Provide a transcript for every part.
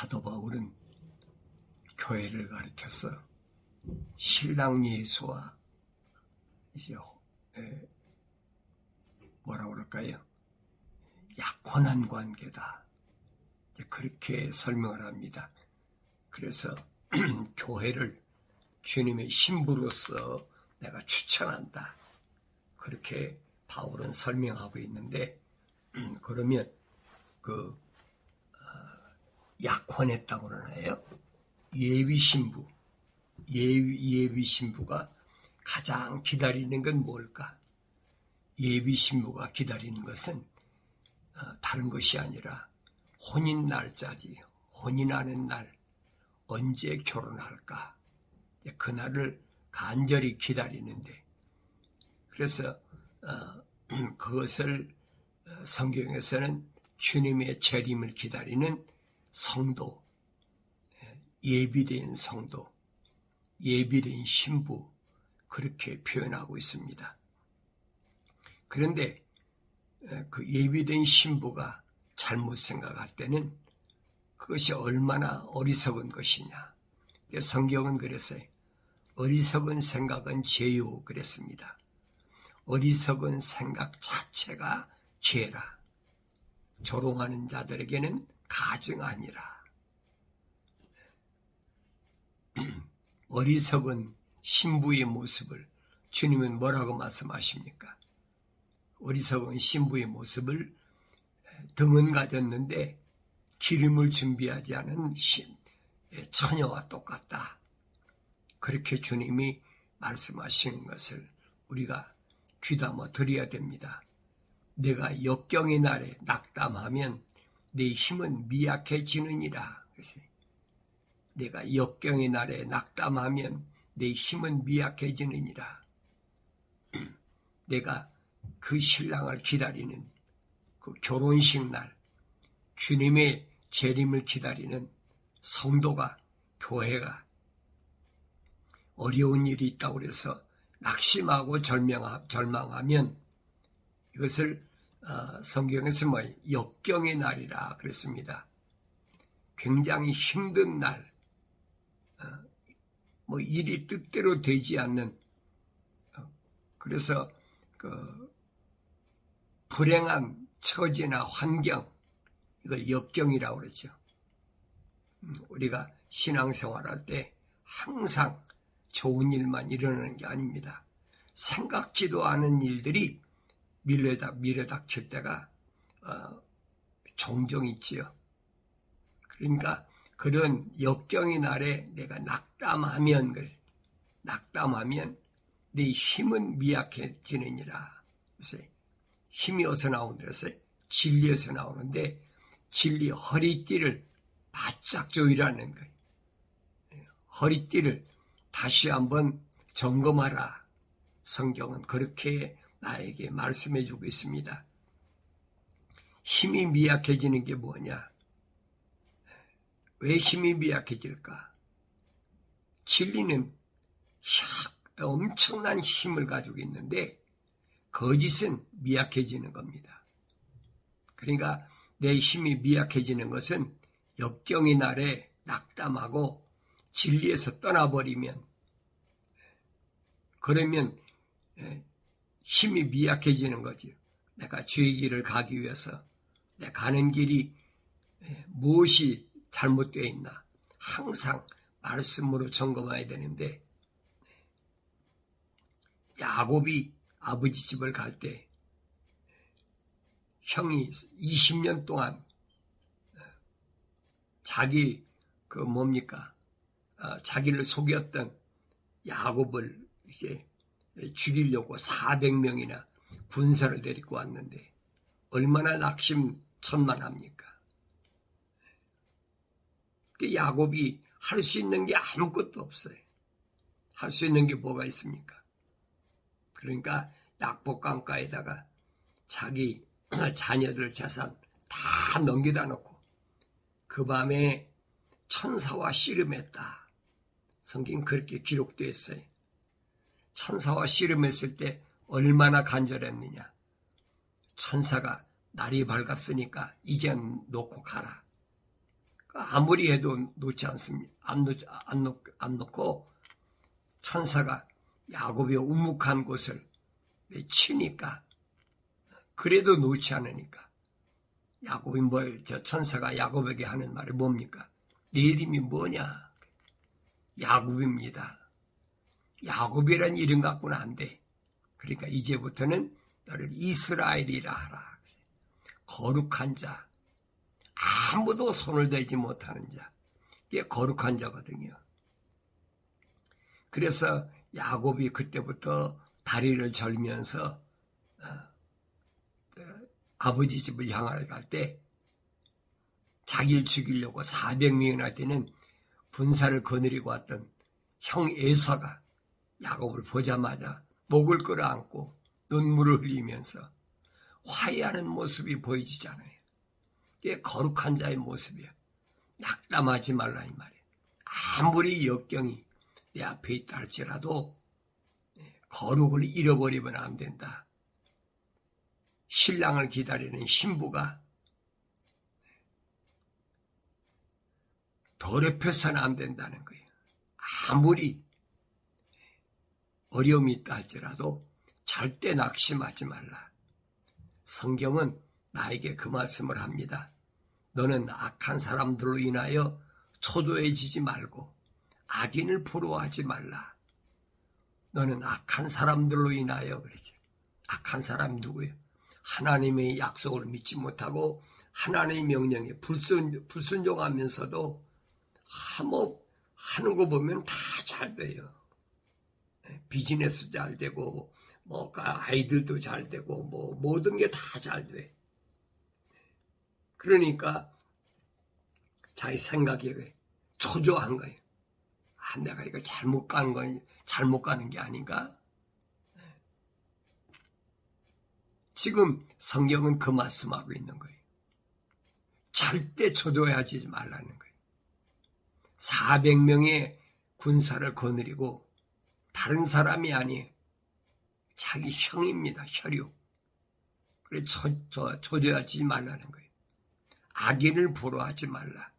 사도 바울은 교회를 가르쳐서 신랑 예수와 이제 뭐라 그럴까요? 약혼한 관계다. 이제 그렇게 설명을 합니다. 그래서 교회를 주님의 신부로서 내가 추천한다. 그렇게 바울은 설명하고 있는데, 그러면 약혼했다고 그러나요? 예비신부. 예비신부가 가장 기다리는 건 뭘까? 예비신부가 기다리는 것은 다른 것이 아니라 혼인 날짜지요. 혼인하는 날, 언제 결혼할까? 그날을 간절히 기다리는데, 그래서 그것을 성경에서는 주님의 재림을 기다리는 성도, 예비된 성도, 예비된 신부, 그렇게 표현하고 있습니다. 그런데 그 예비된 신부가 잘못 생각할 때는 그것이 얼마나 어리석은 것이냐. 성경은 그랬어요. 어리석은 생각은 죄요 그랬습니다. 어리석은 생각 자체가 죄라. 조롱하는 자들에게는 가증하니라. 어리석은 신부의 모습을 주님은 뭐라고 말씀하십니까? 어리석은 신부의 모습을 등은 가졌는데 기름을 준비하지 않은 처녀와 똑같다. 그렇게 주님이 말씀하시는 것을 우리가 귀담아 들어야 됩니다. 내가 역경의 날에 낙담하면 내 힘은 미약해지느니라. 그래서 내가 역경의 날에 낙담하면 내 힘은 미약해지느니라. 내가 그 신랑을 기다리는 그 결혼식 날, 주님의 재림을 기다리는 성도가, 교회가 어려운 일이 있다고 해서 낙심하고 절망하면 이것을 성경에서 역경의 날이라 그랬습니다. 굉장히 힘든 날, 일이 뜻대로 되지 않는, 그래서 불행한 처지나 환경, 이걸 역경이라고 그러죠. 우리가 신앙생활할 때 항상 좋은 일만 일어나는 게 아닙니다. 생각지도 않은 일들이 밀어닥칠 때가 종종 있지요. 그러니까 그런 역경의 날에 내가 낙담하면 내 힘은 미약해지느니라. 그래서 힘이 어디서 나오는데, 그래서 진리에서 나오는데, 진리 허리띠를 바짝 조이라는 거예요. 허리띠를 다시 한번 점검하라. 성경은 그렇게 나에게 말씀해 주고 있습니다. 힘이 미약해지는 게 뭐냐? 왜 힘이 미약해질까? 진리는 엄청난 힘을 가지고 있는데 거짓은 미약해지는 겁니다. 그러니까 내 힘이 미약해지는 것은 역경의 날에 낙담하고 진리에서 떠나버리면, 그러면 힘이 미약해지는 거지. 내가 주의 길을 가기 위해서 내가 가는 길이 무엇이 잘못되어 있나 항상 말씀으로 점검해야 되는데, 야곱이 아버지 집을 갈 때 형이 20년 동안 자기 자기를 속였던 야곱을 이제 죽이려고 400명이나 군사를 데리고 왔는데 얼마나 낙심천만합니까? 야곱이 할 수 있는 게 아무것도 없어요. 할 수 있는 게 뭐가 있습니까? 그러니까 약복강가에다가 자기 자녀들 재산 다 넘겨다 놓고 그 밤에 천사와 씨름했다. 성경 그렇게 기록되어 있어요. 천사와 씨름했을 때 얼마나 간절했느냐. 천사가 날이 밝았으니까 이제 놓고 가라. 아무리 해도 놓지 않습니다. 안 놓고 천사가 야곱의 우묵한 곳을 치니까, 그래도 놓지 않으니까 야곱이 저 천사가 야곱에게 하는 말이 뭡니까? 네 이름이 뭐냐? 야곱입니다. 야곱이란 이름 갖고는 안 돼. 그러니까 이제부터는 너를 이스라엘이라 하라. 거룩한 자, 아무도 손을 대지 못하는 자, 이게 거룩한 자거든요. 그래서 야곱이 그때부터 다리를 절면서 아버지 집을 향하러 갈 때 자기를 죽이려고 400명이나 되는 군사를 거느리고 왔던 형 에서가 야곱을 보자마자 목을 끌어안고 눈물을 흘리면서 화해하는 모습이 보여지잖아요. 이게 거룩한 자의 모습이에요. 낙담하지 말라 이 말이에요. 아무리 역경이 내 앞에 있다 할지라도 거룩을 잃어버리면 안 된다. 신랑을 기다리는 신부가 더럽혀서는 안 된다는 거예요. 아무리 어려움이 있다 할지라도 절대 낙심하지 말라. 성경은 나에게 그 말씀을 합니다. 너는 악한 사람들로 인하여 초조해지지 말고 악인을 부러워하지 말라. 너는 악한 사람들로 인하여 그러지. 악한 사람 누구예요? 하나님의 약속을 믿지 못하고 하나님의 명령에 불순종하면서도 하는 거 보면 다 잘 돼요. 비즈니스 잘 되고 아이들도 잘 되고 모든 게 다 잘 돼. 그러니까 자기 생각에 초조한 거예요. 내가 이거 잘못 가는 게 아닌가? 지금 성경은 그 말씀하고 있는 거예요. 절대 초조해하지 말라는 거예요. 400명의 군사를 거느리고 다른 사람이 아니에요. 자기 형입니다. 혈육. 그래 초조하지 말라는 거예요. 악인을 부러워하지 말라.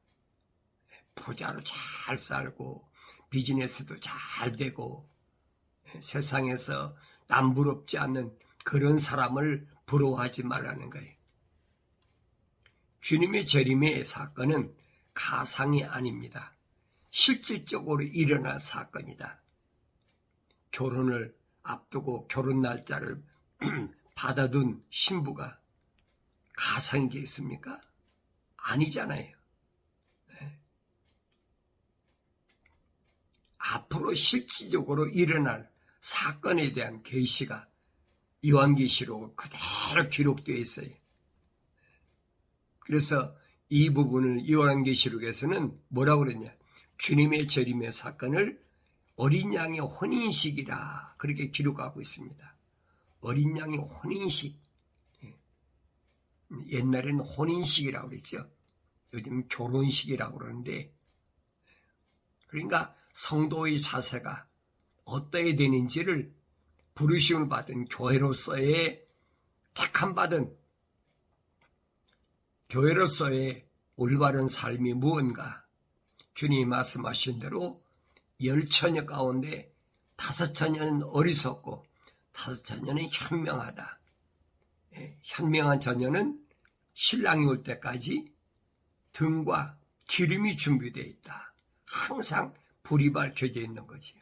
부자로 잘 살고 비즈니스도 잘 되고 세상에서 남부럽지 않는 그런 사람을 부러워하지 말라는 거예요. 주님의 재림의 사건은 가상이 아닙니다. 실질적으로 일어난 사건이다. 결혼을 앞두고 결혼 날짜를 받아둔 신부가 가상인 게 있습니까? 아니잖아요. 네. 앞으로 실질적으로 일어날 사건에 대한 계시가 요한계시록 그대로 기록되어 있어요. 그래서 이 부분을 요한계시록에서는 뭐라고 그랬냐? 주님의 재림의 사건을 어린 양의 혼인식이라 그렇게 기록하고 있습니다. 어린 양의 혼인식. 옛날에는 혼인식이라고 그랬죠. 요즘 결혼식이라고 그러는데, 그러니까 성도의 자세가 어떠해야 되는지를 부르심을 받은 교회로서의 택함받은 교회로서의 올바른 삶이 무언가. 주님이 말씀하신 대로 10처녀 가운데 5처녀는 어리석고 5처녀는 현명하다. 현명한 처녀는 신랑이 올 때까지 등과 기름이 준비되어 있다. 항상 불이 밝혀져 있는 거지요.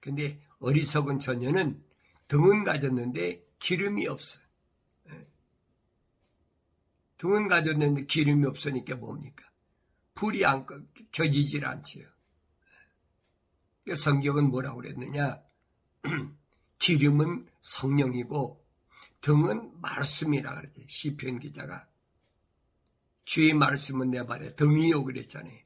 근데 어리석은 처녀는 등은 가졌는데 기름이 없어요. 등은 가졌는데 기름이 없으니까 뭡니까? 불이 안 켜지질 않지요. 성경은 뭐라고 그랬느냐? 기름은 성령이고 등은 말씀이라 그랬죠. 시편 기자가 주의 말씀은 내 발에 등이요 그랬잖아요.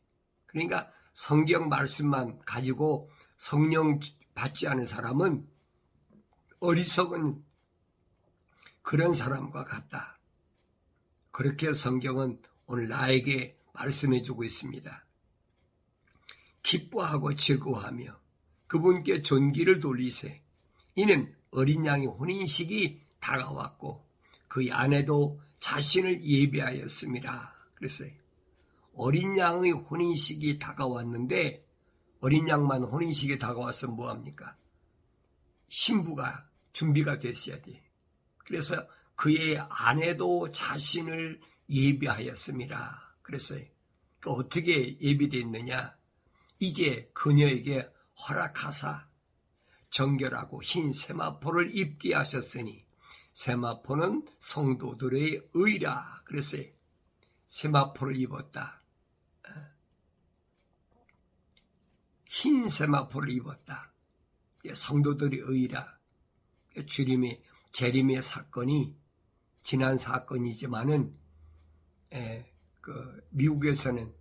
그러니까 성경 말씀만 가지고 성령 받지 않은 사람은 어리석은 그런 사람과 같다. 그렇게 성경은 오늘 나에게 말씀해주고 있습니다. 기뻐하고 즐거워하며 그분께 존귀를 돌리세. 이는 어린 양의 혼인식이 다가왔고 그 아내도 자신을 예비하였습니다. 그랬어요. 어린 양의 혼인식이 다가왔는데 어린 양만 혼인식이 다가와서 뭐합니까? 신부가 준비가 됐어야 돼. 그래서 그의 아내도 자신을 예비하였습니다. 그랬어요. 어떻게 예비됐느냐? 이제 그녀에게 허락하사 정결하고 흰 세마포를 입게 하셨으니 세마포는 성도들의 의라. 그랬어요. 세마포를 입었다. 흰 세마포를 입었다. 성도들의 의라. 주님의 재림의 사건이 지난 사건이지만은 미국에서는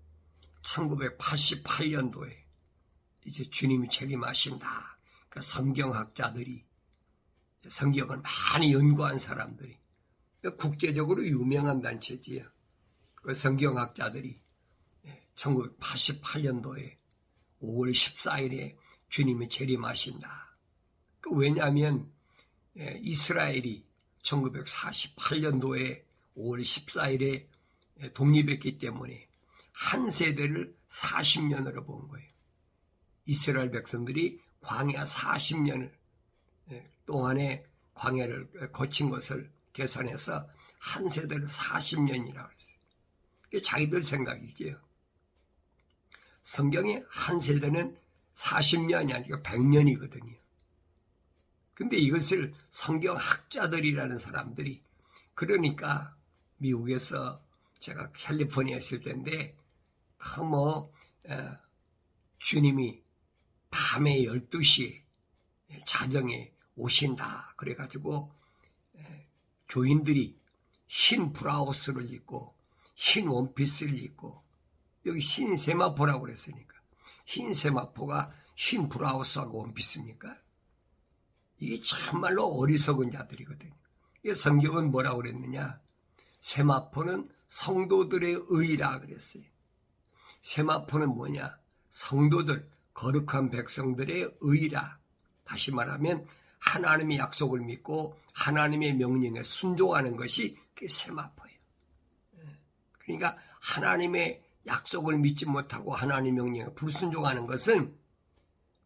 1988년도에 이제 주님이 재림하신다. 그러니까 성경학자들이 성경을 많이 연구한 사람들이 국제적으로 유명한 단체지요. 그 성경학자들이 1988년도에 5월 14일에 주님이 재림하신다. 왜냐하면 이스라엘이 1948년도에 5월 14일에 독립했기 때문에 한 세대를 40년으로 본 거예요. 이스라엘 백성들이 광야 40년을 동안에 광야를 거친 것을 계산해서 한 세대를 40년이라고 했어요. 그게 자기들 생각이지요. 성경에 한 세대는 40년이 아니고 100년이거든요. 근데 이것을 성경학자들이라는 사람들이, 그러니까 미국에서 제가 캘리포니아에 있을 때인데 주님이 밤에 12시에 자정에 오신다. 그래가지고 교인들이 흰 브라우스를 입고 흰 원피스를 입고, 여기 흰 세마포라고 그랬으니까 흰 세마포가 흰 브라우스하고 원피스입니까? 이게 참말로 어리석은 자들이거든요. 성경은 뭐라고 그랬느냐? 세마포는 성도들의 의라 그랬어요. 세마포는 뭐냐? 성도들, 거룩한 백성들의 의라. 다시 말하면 하나님의 약속을 믿고 하나님의 명령에 순종하는 것이 그게 세마포예요. 그러니까 하나님의 약속을 믿지 못하고 하나님의 명령에 불순종하는 것은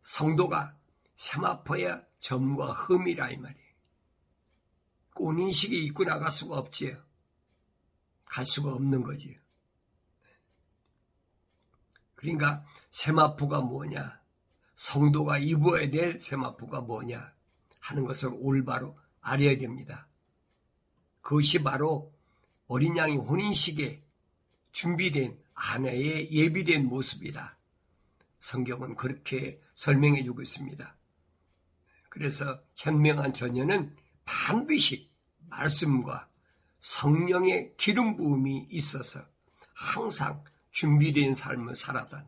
성도가 세마포의 점과 흠이라 이 말이에요. 혼인식이 입고 나갈 수가 없지요. 갈 수가 없는 거지요. 그러니까 세마포가 뭐냐? 성도가 입어야 될 세마포가 뭐냐 하는 것을 올바로 알아야 됩니다. 그것이 바로 어린 양이 혼인식에 준비된 아내의 예비된 모습이다. 성경은 그렇게 설명해 주고 있습니다. 그래서 현명한 처녀는 반드시 말씀과 성령의 기름 부음이 있어서 항상 준비된 삶을 살아다.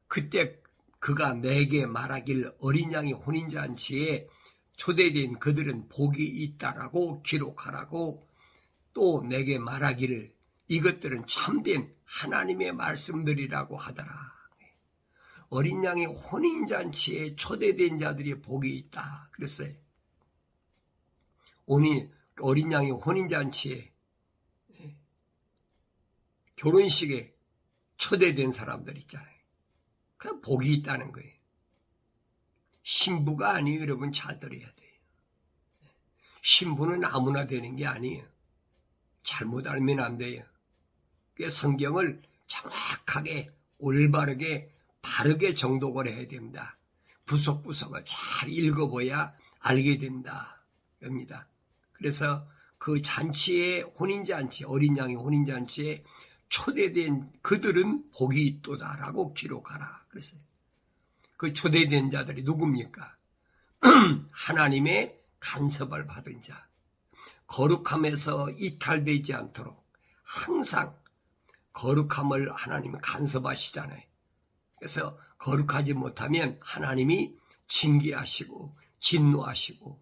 그때 그가 내게 말하길 어린 양이 혼인잔치에 초대된 그들은 복이 있다라고 기록하라고, 또 내게 말하기를 이것들은 참된 하나님의 말씀들이라고 하더라. 어린 양의 혼인잔치에 초대된 자들이 복이 있다 그랬어요. 어린 양의 혼인잔치에, 결혼식에 초대된 사람들 있잖아요. 그 복이 있다는 거예요. 신부가 아니에요. 여러분 잘 들어야 돼요. 신부는 아무나 되는 게 아니에요. 잘못 알면 안 돼요. 성경을 정확하게 올바르게 바르게 정독을 해야 됩니다. 구석구석을 잘 읽어봐야 알게 된다. 입니다. 그래서 그 잔치에, 혼인잔치, 어린 양의 혼인잔치에 초대된 그들은 복이 있도다라고 기록하라 그랬어요. 그 초대된 자들이 누굽니까? 하나님의 간섭을 받은 자, 거룩함에서 이탈되지 않도록 항상 거룩함을 하나님이 간섭하시잖아요. 그래서 거룩하지 못하면 하나님이 징계하시고 진노하시고,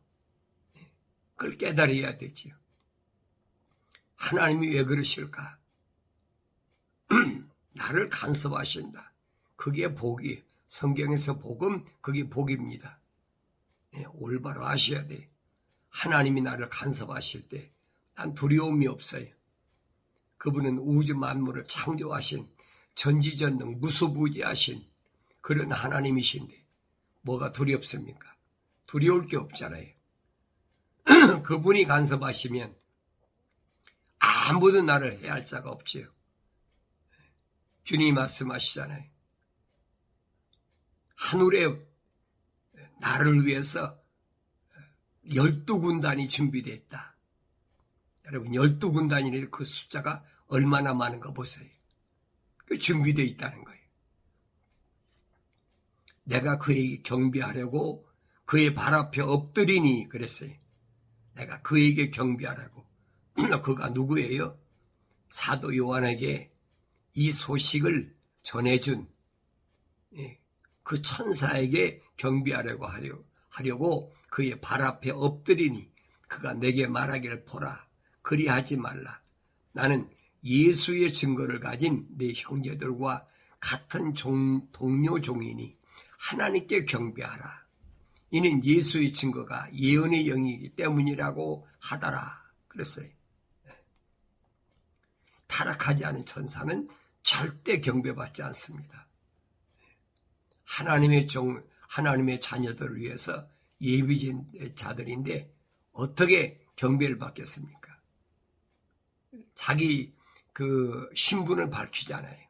그걸 깨달아야 되지요. 하나님이 왜 그러실까? 나를 간섭하신다. 그게 복이, 성경에서 복음, 그게 복입니다. 올바로 아셔야 돼. 하나님이 나를 간섭하실 때 난 두려움이 없어요. 그분은 우주 만물을 창조하신 전지전능 무소부지하신 그런 하나님이신데 뭐가 두렵습니까? 두려울 게 없잖아요. 그분이 간섭하시면 아무도 나를 해할 자가 없지요. 주님이 말씀하시잖아요. 하늘에 나를 위해서 12군단이 준비되어 있다. 여러분 12군단이라도 그 숫자가 얼마나 많은가 보세요. 그 준비되어 있다는 거예요. 내가 그에게 경배하려고 그의 발 앞에 엎드리니 그랬어요. 내가 그에게 경배하라고. 그가 누구예요? 사도 요한에게 이 소식을 전해준 그 천사에게 경배하려고 하려고 그의 발 앞에 엎드리니 그가 내게 말하기를 보라. 그리하지 말라. 나는 예수의 증거를 가진 내 형제들과 같은 동료 종이니 하나님께 경배하라. 이는 예수의 증거가 예언의 영이기 때문이라고 하더라. 그랬어요. 타락하지 않은 천사는 절대 경배받지 않습니다. 하나님의 자녀들을 위해서 예비된 자들인데 어떻게 경배를 받겠습니까? 자기 그 신분을 밝히잖아요.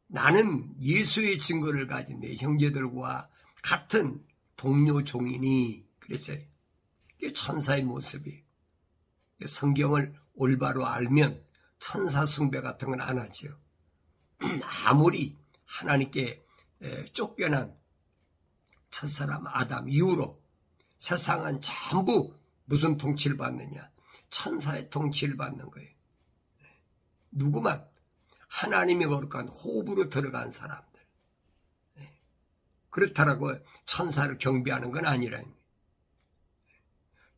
나는 예수의 증거를 가진 내 형제들과 같은 동료 종이니 그랬어요. 이게 천사의 모습이. 성경을 올바로 알면 천사 숭배 같은 건 안 하죠. 아무리 하나님께 쫓겨난 첫사람 아담 이후로 세상은 전부 무슨 통치를 받느냐? 천사의 통치를 받는 거예요. 누구만 하나님의 거룩한 호흡으로 들어간 사람들. 그렇다라고 천사를 경배하는 건 아니라는 거예요.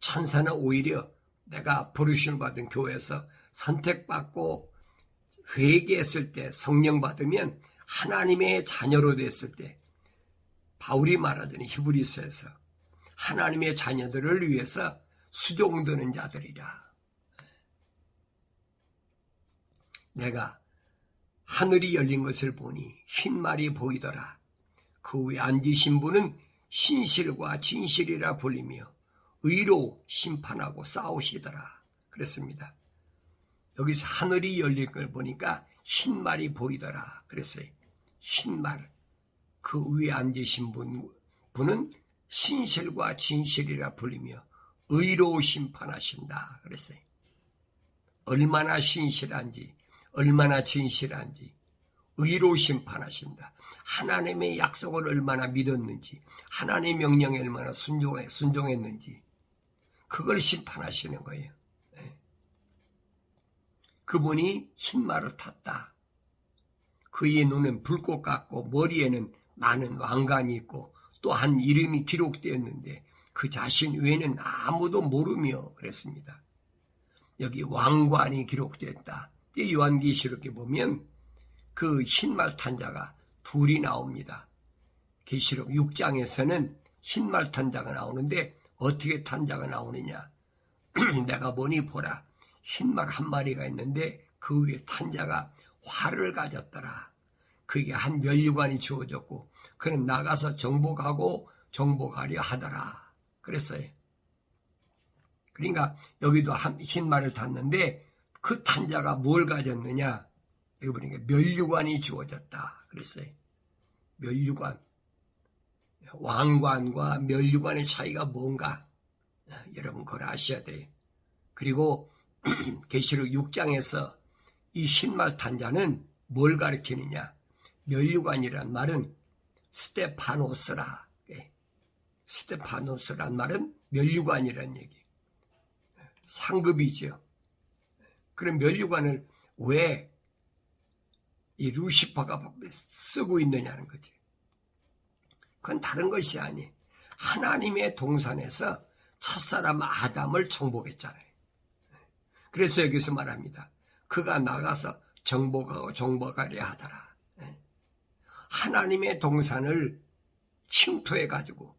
천사는 오히려 내가 부르심을 받은 교회에서 선택받고 회개했을 때 성령 받으면 하나님의 자녀로 됐을 때 바울이 말하더니 히브리서에서 하나님의 자녀들을 위해서 수종드는 자들이라. 내가 하늘이 열린 것을 보니 흰 말이 보이더라. 그 위에 앉으신 분은 신실과 진실이라 불리며 의로 심판하고 싸우시더라. 그랬습니다. 여기서 하늘이 열린 걸 보니까 흰 말이 보이더라. 그랬어요. 흰 말. 그 위에 앉으신 분은 신실과 진실이라 불리며 의로 심판하신다. 그랬어요. 얼마나 신실한지, 얼마나 진실한지, 의로 심판하신다. 하나님의 약속을 얼마나 믿었는지, 하나님의 명령에 얼마나 순종했는지, 그걸 심판하시는 거예요. 그분이 흰 말을 탔다. 그의 눈은 불꽃 같고 머리에는 많은 왕관이 있고 또 한 이름이 기록되었는데 그 자신 외에는 아무도 모르며 그랬습니다. 여기 왕관이 기록됐다. 요한계시록에 보면 그 흰말 탄 자가 둘이 나옵니다. 계시록 6장에서는 흰말 탄 자가 나오는데 어떻게 탄 자가 나오느냐. 내가 보니 보라. 흰말 한 마리가 있는데 그 위에 탄 자가 활을 가졌더라. 그게 한 면류관이 주어졌고 그는 나가서 정복하고 정복하려 하더라. 그랬어요. 그러니까 여기도 흰말을 탔는데 그 탄 자가 뭘 가졌느냐. 여기 보니까 면류관이 주어졌다. 그랬어요. 면류관. 왕관과 면류관의 차이가 뭔가 여러분 그걸 아셔야 돼요. 그리고 계시록 6장에서 이 흰말 탄 자는 뭘 가리키느냐. 면류관이란 말은 스테파노스라. 스테파노스란 말은 면류관이란 얘기. 상급이죠. 그럼 면류관을 왜 이 루시퍼가 쓰고 있느냐는 거지. 그건 다른 것이 아니. 하나님의 동산에서 첫사람 아담을 정복했잖아요. 그래서 여기서 말합니다. 그가 나가서 정복하고 정복하려 하더라. 하나님의 동산을 침투해가지고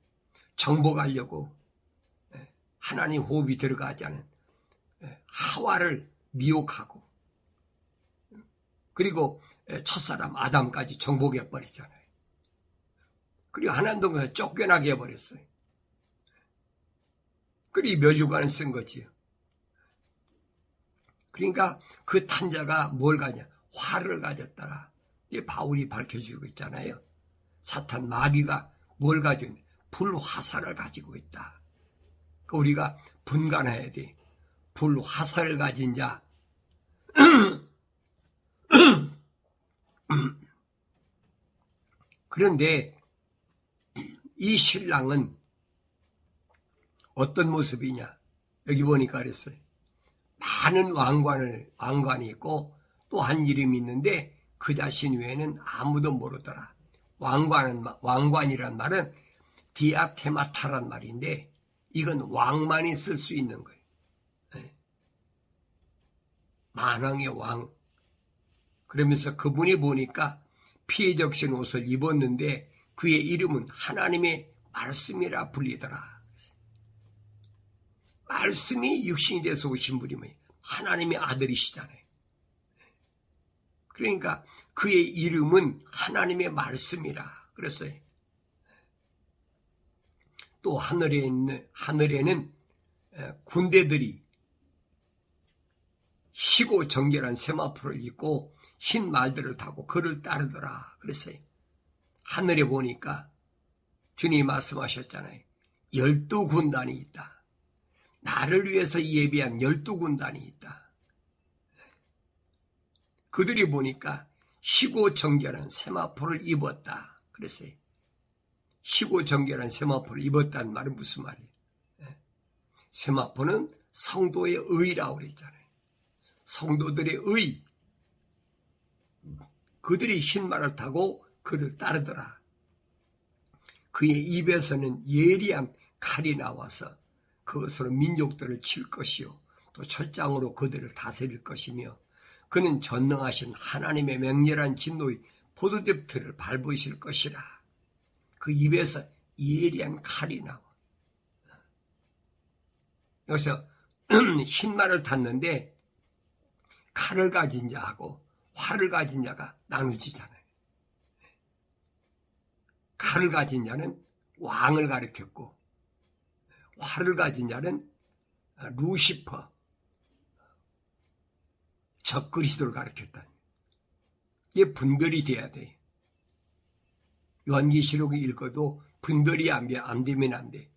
정복하려고 하나님 호흡이 들어가지 않은 하와를 미혹하고 그리고 첫사람 아담까지 정복해버렸잖아요. 그리고 하나님도 쫓겨나게 해버렸어요. 그리고 멸류관을 쓴 거지요. 그러니까 그 탄자가 뭘 가냐? 화를 가졌더라. 이게 바울이 밝혀주고 있잖아요. 사탄 마귀가 뭘 가지고 있냐? 불화살을 가지고 있다. 우리가 분간해야 돼. 불화살을 가진 자. 그런데 이 신랑은 어떤 모습이냐? 여기 보니까 그랬어요. 많은 왕관이 있고 또 한 이름이 있는데 그 자신 외에는 아무도 모르더라. 왕관이란 말은 디아테마타란 말인데 이건 왕만이 쓸 수 있는 거예요. 만왕의 왕. 그러면서 그분이 보니까 피해 적신 옷을 입었는데 그의 이름은 하나님의 말씀이라 불리더라. 말씀이 육신이 돼서 오신 분이 뭐예요? 하나님의 아들이시잖아요. 그러니까 그의 이름은 하나님의 말씀이라 그랬어요. 또 하늘에는 군대들이 희고 정결한 세마포를 입고 흰 말들을 타고 그를 따르더라 그랬어요. 하늘에 보니까 주님이 말씀하셨잖아요. 12군단이 있다. 나를 위해서 예비한 12군단이 있다. 그들이 보니까 희고 정결한 세마포를 입었다 그랬어요. 희고 정결한 세마포를 입었다는 말은 무슨 말이에요? 세마포는 성도의 의라고 그랬잖아요. 성도들의 의. 그들이 흰 말을 타고 그를 따르더라. 그의 입에서는 예리한 칼이 나와서 그것으로 민족들을 칠 것이요 또 철장으로 그들을 다스릴 것이며 그는 전능하신 하나님의 맹렬한 진노의 포도즙틀을 밟으실 것이라. 그 입에서 예리한 칼이 나와. 여기서 흰 말을 탔는데 칼을 가진 자하고 활을 가진 자가 나누지잖아요. 칼을 가진 자는 왕을 가리켰고 활을 가진 자는 루시퍼, 적그리스도를 가리켰다. 이게 분별이 돼야 돼. 요한계시록을 읽어도 분별이 안 되면 안 돼.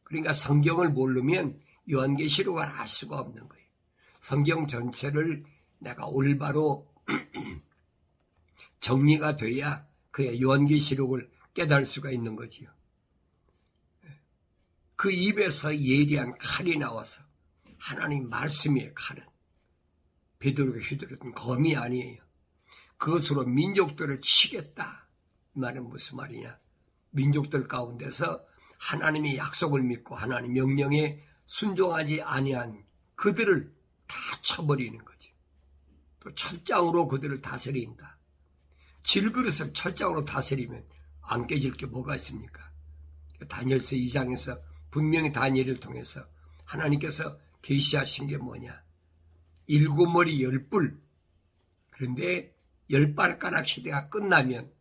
그러니까 성경을 모르면 요한계시록을 알 수가 없는 거예요. 성경 전체를 내가 올바로 정리가 돼야 그의 요한계시록을 깨달을 수가 있는 거지요. 그 입에서 예리한 칼이 나와서 하나님 말씀의 칼은 베드로가 휘두르던 검이 아니에요. 그것으로 민족들을 치겠다. 이 말은 무슨 말이냐? 민족들 가운데서 하나님의 약속을 믿고 하나님 명령에 순종하지 아니한 그들을 다 쳐버리는 거지. 또 철장으로 그들을 다스린다. 질그릇을 철장으로 다스리면 안 깨질 게 뭐가 있습니까? 다니엘서 2장에서 분명히 다니엘을 통해서 하나님께서 계시하신 게 뭐냐? 7머리 10뿔. 그런데 10발가락 시대가 끝나면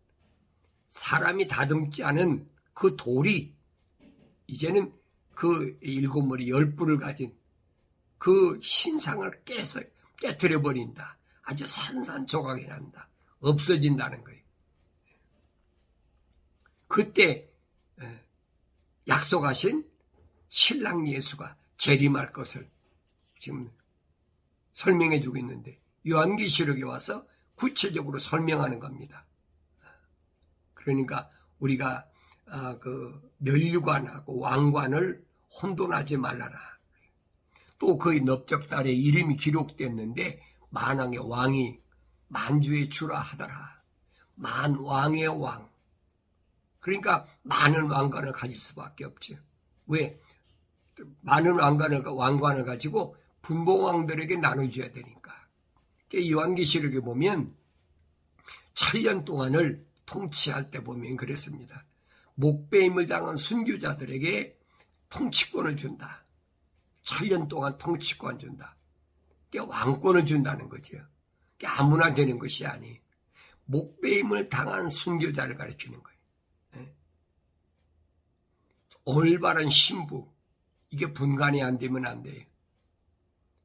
사람이 다듬지 않은 그 돌이 이제는 그 7머리 10뿔을 가진 그 신상을 깨뜨려 버린다. 아주 산산조각이 난다. 없어진다는 거예요. 그때 약속하신 신랑 예수가 재림할 것을 지금 설명해 주고 있는데 요한계시록에 와서 구체적으로 설명하는 겁니다. 그러니까 우리가 그 멸류관하고 왕관을 혼돈하지 말라라. 또 그의 넓적달에 이름이 기록됐는데 만왕의 왕이 만주의 주라 하더라. 만왕의 왕. 그러니까 많은 왕관을 가질 수밖에 없죠. 왜? 많은 왕관을 가지고 분봉왕들에게 나눠줘야 되니까. 요한계시록에 보면 7년 동안을 통치할 때 보면 그랬습니다. 목배임을 당한 순교자들에게 통치권을 준다. 7년 동안 통치권 준다. 왕권을 준다는 거죠. 아무나 되는 것이 아니에요. 목배임을 당한 순교자를 가르치는 거예요. 올바른 신부, 이게 분간이 안 되면 안 돼요.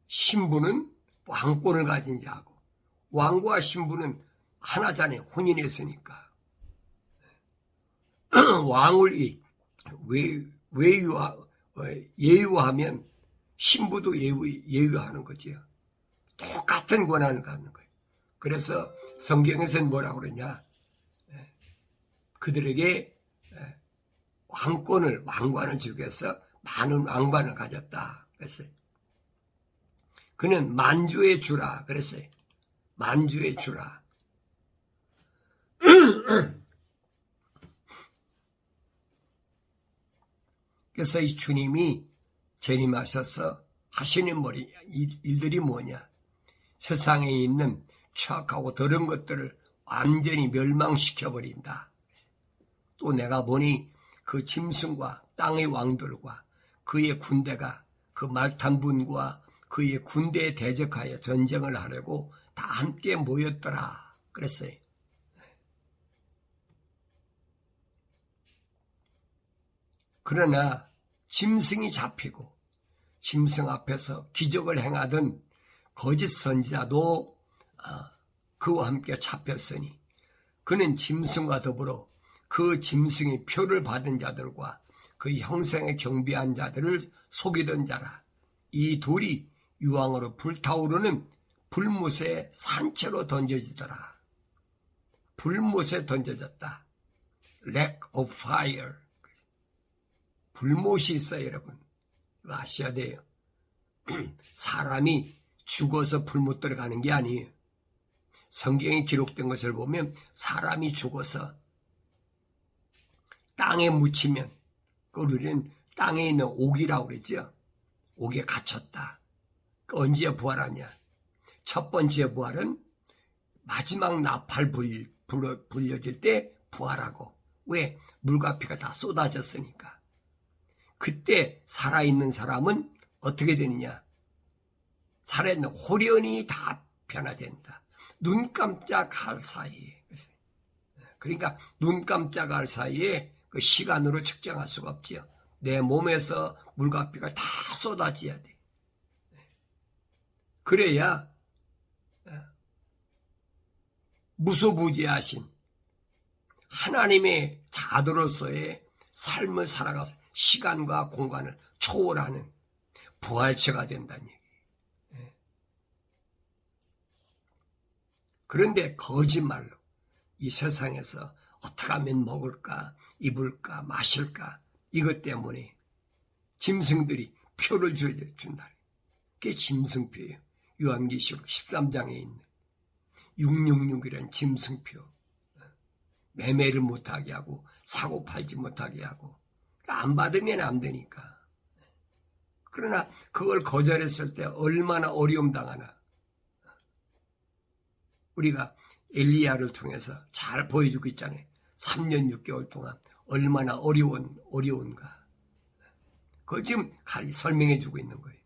신부는 왕권을 가진 자고 왕과 신부는 하나잖아요. 혼인했으니까. 왕을 예우하면 신부도 예우하는 거지요. 똑같은 권한을 갖는 거예요. 그래서 성경에서는 뭐라고 그러냐? 그들에게 왕관을 주기 위해서 많은 왕관을 가졌다 그랬어요. 그는 만주의 주라 그랬어요. 만주의 주라. 그래서 이 주님이 재림하셔서 하시는 일들이 뭐냐? 세상에 있는 추악하고 더러운 것들을 완전히 멸망시켜버린다. 또 내가 보니 그 짐승과 땅의 왕들과 그의 군대가 그 말탄분과 그의 군대에 대적하여 전쟁을 하려고 다 함께 모였더라 그랬어요. 그러나 짐승이 잡히고 짐승 앞에서 기적을 행하던 거짓 선지자도 그와 함께 잡혔으니 그는 짐승과 더불어 그 짐승의 표를 받은 자들과 그 형상에 경배한 자들을 속이던 자라. 이 둘이 유황으로 불타오르는 불못에 산채로 던져지더라. 불못에 던져졌다. Lake of fire. 불못이 있어요, 여러분. 이거 아셔야 돼요. 사람이 죽어서 불못 들어가는 게 아니에요. 성경에 기록된 것을 보면 사람이 죽어서 땅에 묻히면, 우리는 땅에 있는 옥이라고 그랬죠. 옥에 갇혔다. 언제 부활하냐? 첫 번째 부활은 마지막 나팔 불려질 때 부활하고. 왜? 물과 피가 다 쏟아졌으니까. 그때 살아있는 사람은 어떻게 되느냐? 살아있는 호련이 다 변화된다. 눈 깜짝할 사이에. 그러니까 눈 깜짝할 사이에 그 시간으로 측정할 수가 없지요. 내 몸에서 물과 피가 다 쏟아져야 돼. 그래야 무소부지하신 하나님의 자들로서의 삶을 살아가서 시간과 공간을 초월하는 부활체가 된다는 얘기예요. 그런데 거짓말로 이 세상에서 어떻게 하면 먹을까, 입을까, 마실까 이것 때문에 짐승들이 표를 준다. 그게 짐승표예요. 요한계시록 13장에 있는 666이라는 짐승표. 매매를 못하게 하고 사고 팔지 못하게 하고 안 받으면 안 되니까. 그러나 그걸 거절했을 때 얼마나 어려움 당하나. 우리가 엘리야를 통해서 잘 보여주고 있잖아요. 3년 6개월 동안 얼마나 어려운가. 그걸 지금 설명해 주고 있는 거예요.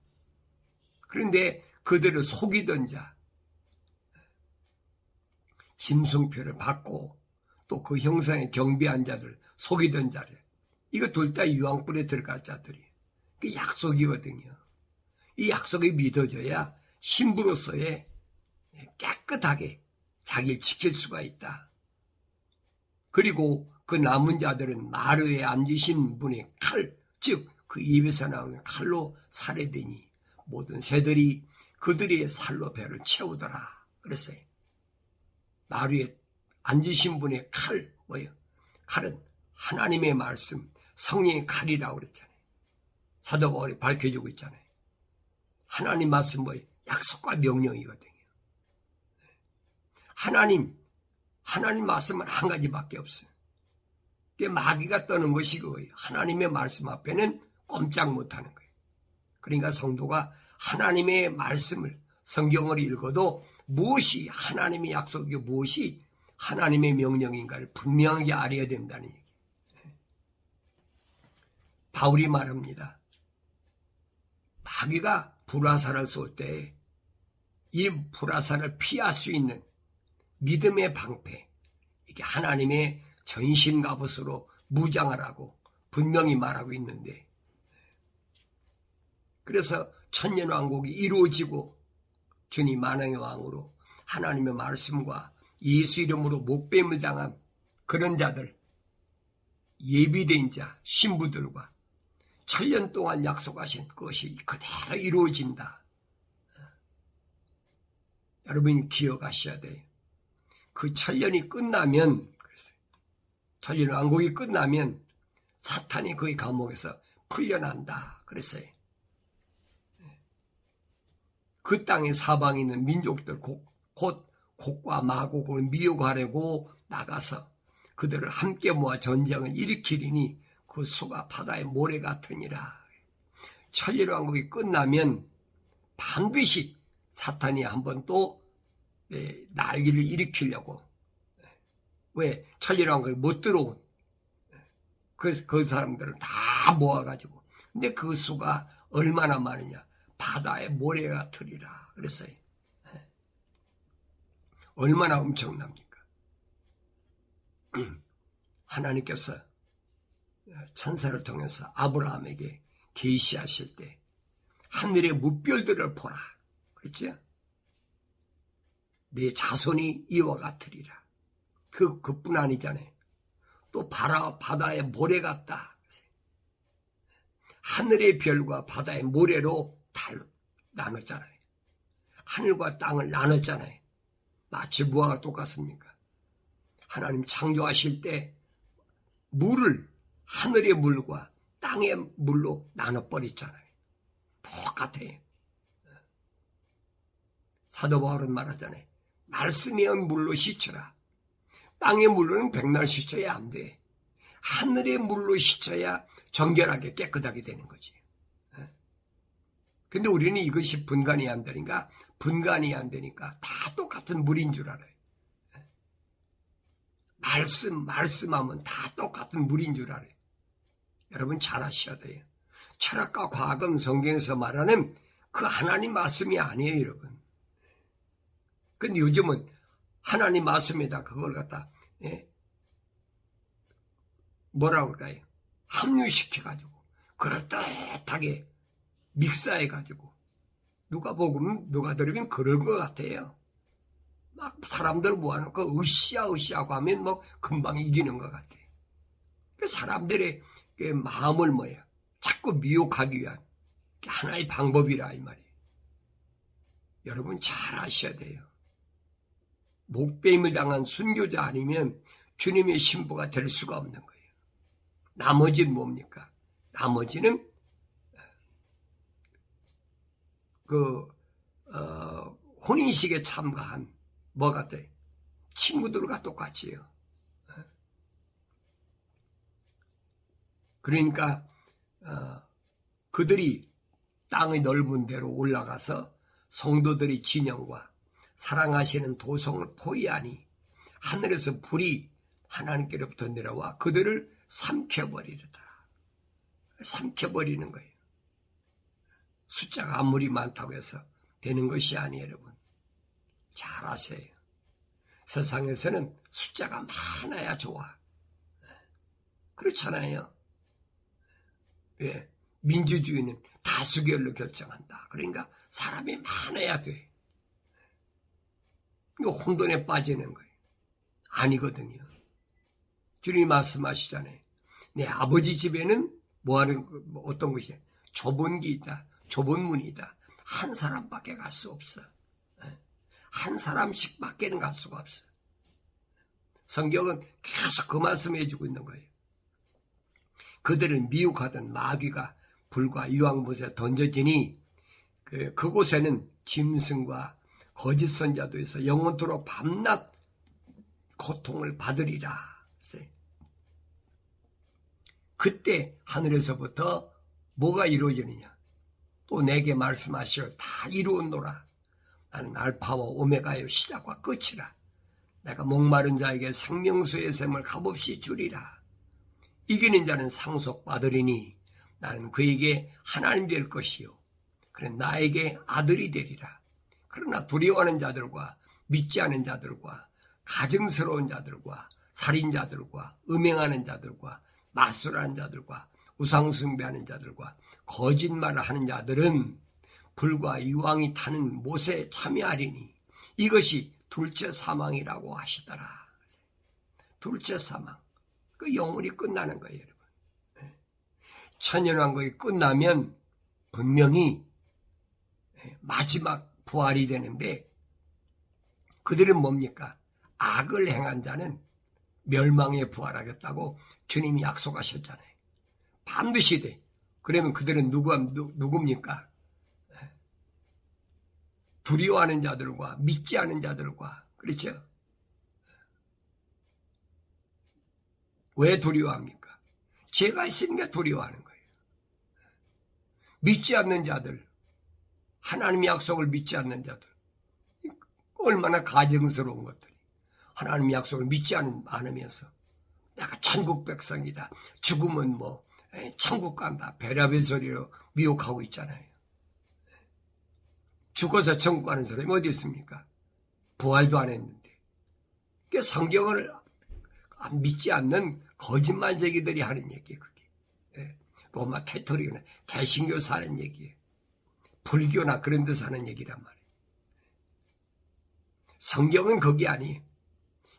그런데 그들을 속이던 자, 짐승표를 받고 또 그 형상에 경배한 자들, 속이던 자를, 이거 둘 다 유황불에 들어갈 자들이에요. 그게 약속이거든요. 이 약속이 믿어져야 신부로서의 깨끗하게 자기를 지킬 수가 있다. 그리고 그 남은 자들은 마루에 앉으신 분의 칼, 즉 그 입에서 나오는 칼로 살해되니 모든 새들이 그들의 살로 배를 채우더라. 그랬어요. 마루에 앉으신 분의 칼, 뭐예요? 칼은 하나님의 말씀, 성령의 칼이라고 그랬잖아요. 사도 바울이 밝혀주고 있잖아요. 하나님 말씀 뭐예요? 약속과 명령이거든요. 하나님 말씀은 한 가지밖에 없어요. 그게 마귀가 떠는 것이 그거예요. 하나님의 말씀 앞에는 꼼짝 못하는 거예요. 그러니까 성도가 하나님의 말씀을, 성경을 읽어도 무엇이 하나님의 약속이고 무엇이 하나님의 명령인가를 분명하게 알아야 된다는 얘기예요. 바울이 말합니다. 마귀가 불화살을 쏠 때 이 불화살을 피할 수 있는 믿음의 방패, 이게 하나님의 전신갑옷으로 무장하라고 분명히 말하고 있는데, 그래서 천년왕국이 이루어지고 주님 만왕의 왕으로 하나님의 말씀과 예수 이름으로 목뱀을 당한 그런 자들, 예비된 자, 신부들과 천년 동안 약속하신 것이 그대로 이루어진다. 여러분이 기억하셔야 돼요. 그 천년이 끝나면, 천년왕국이 끝나면 사탄이 그의 감옥에서 풀려난다 그랬어요. 그 땅에 사방에 있는 민족들 곧 곡과 마곡을 미혹하려고 나가서 그들을 함께 모아 전쟁을 일으키리니 그 수가 바다의 모래 같으니라. 천년왕국이 끝나면 반드시 사탄이 한번 또 난리를 일으키려고, 왜 천년왕국이 못 들어온 그 사람들을 다 모아가지고, 근데 그 수가 얼마나 많으냐, 바다의 모래 같으리라 그랬어요. 얼마나 엄청납니까? 하나님께서 천사를 통해서 아브라함에게 계시하실 때 하늘의 무별들을 보라 그랬죠? 내 자손이 이와 같으리라. 그뿐 아니잖아요. 또 바다의 모래 같다. 하늘의 별과 바다의 모래로 나눴잖아요. 하늘과 땅을 나눴잖아요. 마치 뭐가 똑같습니까? 하나님 창조하실 때 물을 하늘의 물과 땅의 물로 나눠버렸잖아요. 똑같아요. 사도 바울은 말하잖아요. 말씀의 물로 씻어라. 땅의 물로는 백날 씻어야 안 돼. 하늘의 물로 씻어야 정결하게 깨끗하게 되는 거지. 근데 우리는 이것이 분간이 안 되니까 다 똑같은 물인 줄 알아요. 말씀하면 다 똑같은 물인 줄 알아요. 여러분 잘 아셔야 돼요. 철학과 과학은 성경에서 말하는 그 하나님 말씀이 아니에요, 여러분. 근데 요즘은 하나님 말씀에다 그걸 갖다 뭐라고 할까요? 합류시켜가지고 그럴듯하게 믹사해가지고 누가 들으면 그럴 것 같아요. 막 사람들 모아놓고 으쌰으쌰하고 하면 뭐 금방 이기는 것 같아요. 사람들의 마음을 자꾸 미혹하기 위한 하나의 방법이라 이 말이에요. 여러분 잘 아셔야 돼요. 목배임을 당한 순교자 아니면 주님의 신부가 될 수가 없는 거예요. 나머지는 뭡니까? 나머지는 혼인식에 참가한 뭐 같아? 친구들과 똑같이요. 그러니까 그들이 땅의 넓은 데로 올라가서 성도들의 진영과 사랑하시는 도성을 포위하니 하늘에서 불이 하나님께로부터 내려와 그들을 삼켜버리려다. 삼켜버리는 거예요. 숫자가 아무리 많다고 해서 되는 것이 아니에요, 여러분. 잘 아세요. 세상에서는 숫자가 많아야 좋아. 그렇잖아요. 왜? 민주주의는 다수결로 결정한다. 그러니까 사람이 많아야 돼. 이거 혼돈에 빠지는 거예요. 아니거든요. 주님이 말씀하시잖아요. 내 아버지 집에는 어떤 것이야? 좁은 게 있다. 좁은 문이 있다. 한 사람밖에 갈 수 없어. 한 사람씩 밖에는 갈 수가 없어. 성경은 계속 그 말씀을 해주고 있는 거예요. 그들을 미혹하던 마귀가 불과 유황못에 던져지니 그곳에는 짐승과 거짓 선자도 있어 영원토록 밤낮 고통을 받으리라. 그때 하늘에서부터 뭐가 이루어지느냐? 또 내게 말씀하시오. 다 이루었노라. 나는 알파와 오메가요 시작과 끝이라. 내가 목마른 자에게 생명수의 샘을 값없이 주리라. 이기는 자는 상속받으리니 나는 그에게 하나님 될 것이요 그는 나에게 아들이 되리라. 그러나 두려워하는 자들과 믿지 않은 자들과 가증스러운 자들과 살인자들과 음행하는 자들과 마술하는 자들과 우상숭배하는 자들과 거짓말을 하는 자들은 불과 유황이 타는 못에 참여하리니 이것이 둘째 사망이라고 하시더라. 둘째 사망. 그 영혼이 끝나는 거예요, 여러분. 천연왕국이 끝나면 분명히 마지막 부활이 되는데 그들은 뭡니까? 악을 행한 자는 멸망에 부활하겠다고 주님이 약속하셨잖아요. 반드시 돼. 그러면 그들은 누굽니까? 두려워하는 자들과 믿지 않은 자들과, 그렇죠? 왜 두려워합니까? 죄가 있으니까 두려워하는 거예요. 믿지 않는 자들, 하나님의 약속을 믿지 않는 자들, 얼마나 가증스러운 것들이. 하나님의 약속을 믿지 않으면서 내가 천국 백성이다, 죽으면 천국 간다, 별의별 소리로 미혹하고 있잖아요. 죽어서 천국 가는 사람이 어디 있습니까? 부활도 안 했는데. 그러니까 성경을 믿지 않는 거짓말쟁이들이 하는 얘기예요, 그게. 로마 캐토릭이나 개신교사 하는 얘기예요. 불교나 그런 데서 하는 얘기란 말이에요. 성경은 그게 아니에요.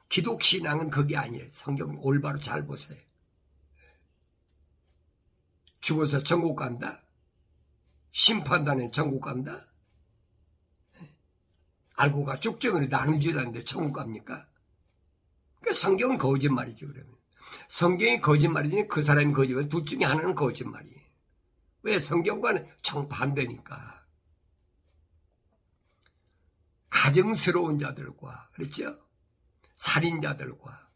기독신앙은 그게 아니에요. 성경은 올바로 잘 보세요. 죽어서 천국 간다? 심판단에 천국 간다? 알고 가 쭉정을 나누지라는데 천국 갑니까? 그러니까 성경은 거짓말이죠, 그러면. 성경이 거짓말이니 그 사람이 거짓말, 둘 중에 하나는 거짓말이에요. 왜? 성경과는 정반대니까. 가증스러운 자들과, 그렇죠? 살인자들과.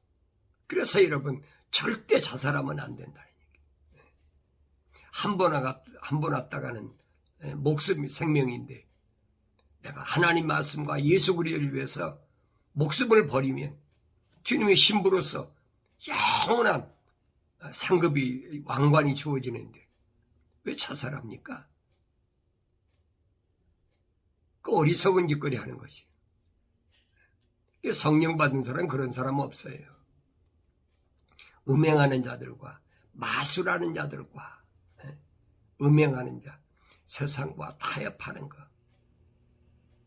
그래서 여러분, 절대 자살하면 안 된다는 얘기예요. 한 번 왔다가는 목숨이 생명인데, 내가 하나님 말씀과 예수 그리스도를 위해서 목숨을 버리면 주님의 신부로서 영원한 상급이 왕관이 주어지는데 왜 자살합니까? 그 어리석은 짓거리 하는 것이. 성령 받은 사람은 그런 사람 없어요. 음행하는 자들과 마술하는 자들과 음행하는 자, 세상과 타협하는 것,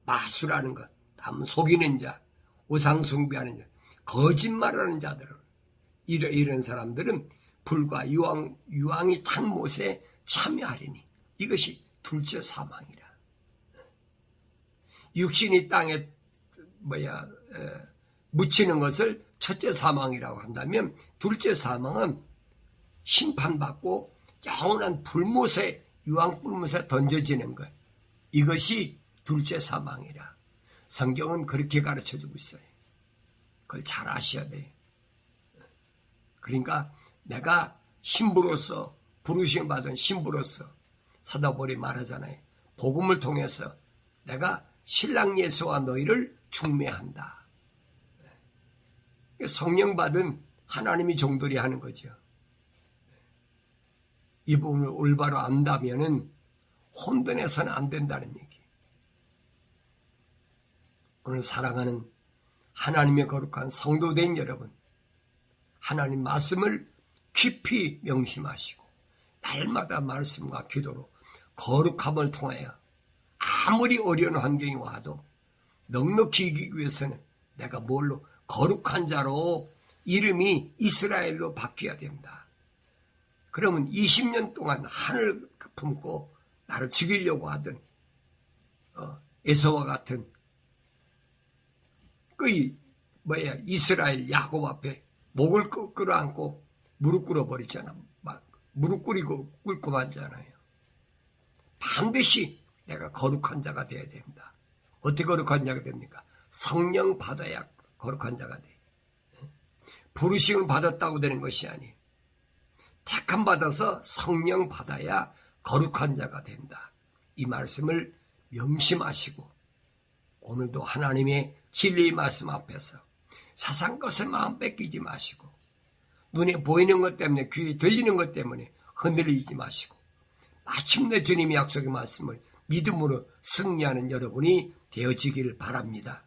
마술하는 것, 남 속이는 자, 우상숭배하는 자, 거짓말하는 자들을 이런 사람들은 불과 유황이 탄 못에 참여하리니 이것이 둘째 사망이라. 육신이 땅에 묻히는 것을 첫째 사망이라고 한다면 둘째 사망은 심판받고 영원한 불못에 유황불못에 던져지는 것. 이것이 둘째 사망이라. 성경은 그렇게 가르쳐주고 있어요. 그걸 잘 아셔야 돼요. 그러니까 내가 신부로서 부르심 받은 신부로서 사도 바울이 말하잖아요. 복음을 통해서 내가 신랑 예수와 너희를 중매한다. 성령 받은 하나님이 종들이 하는 거죠. 이 부분을 올바로 안다면은 혼돈해서는 안 된다는 얘기. 오늘 사랑하는 하나님의 거룩한 성도된 여러분, 하나님 말씀을 깊이 명심하시고 날마다 말씀과 기도로 거룩함을 통하여 아무리 어려운 환경이 와도 넉넉히 이기기 위해서는 내가 뭘로 거룩한 자로 이름이 이스라엘로 바뀌어야 됩니다. 그러면 20년 동안 한을 품고 나를 죽이려고 하던 에서와 같은 이스라엘 야곱 앞에 목을 끌어안고 무릎 꿇어버리잖아. 막 무릎 꿇고 말잖아요. 반드시 내가 거룩한 자가 되어야 됩니다. 어떻게 거룩한 자가 됩니까? 성령 받아야 거룩한 자가 돼. 부르심을 받았다고 되는 것이 아니에요. 택함 받아서 성령 받아야 거룩한 자가 된다. 이 말씀을 명심하시고 오늘도 하나님의 진리의 말씀 앞에서 세상 것에 마음 뺏기지 마시고 눈에 보이는 것 때문에 귀에 들리는 것 때문에 흔들리지 마시고 마침내 주님의 약속의 말씀을 믿음으로 승리하는 여러분이 되어지길 바랍니다.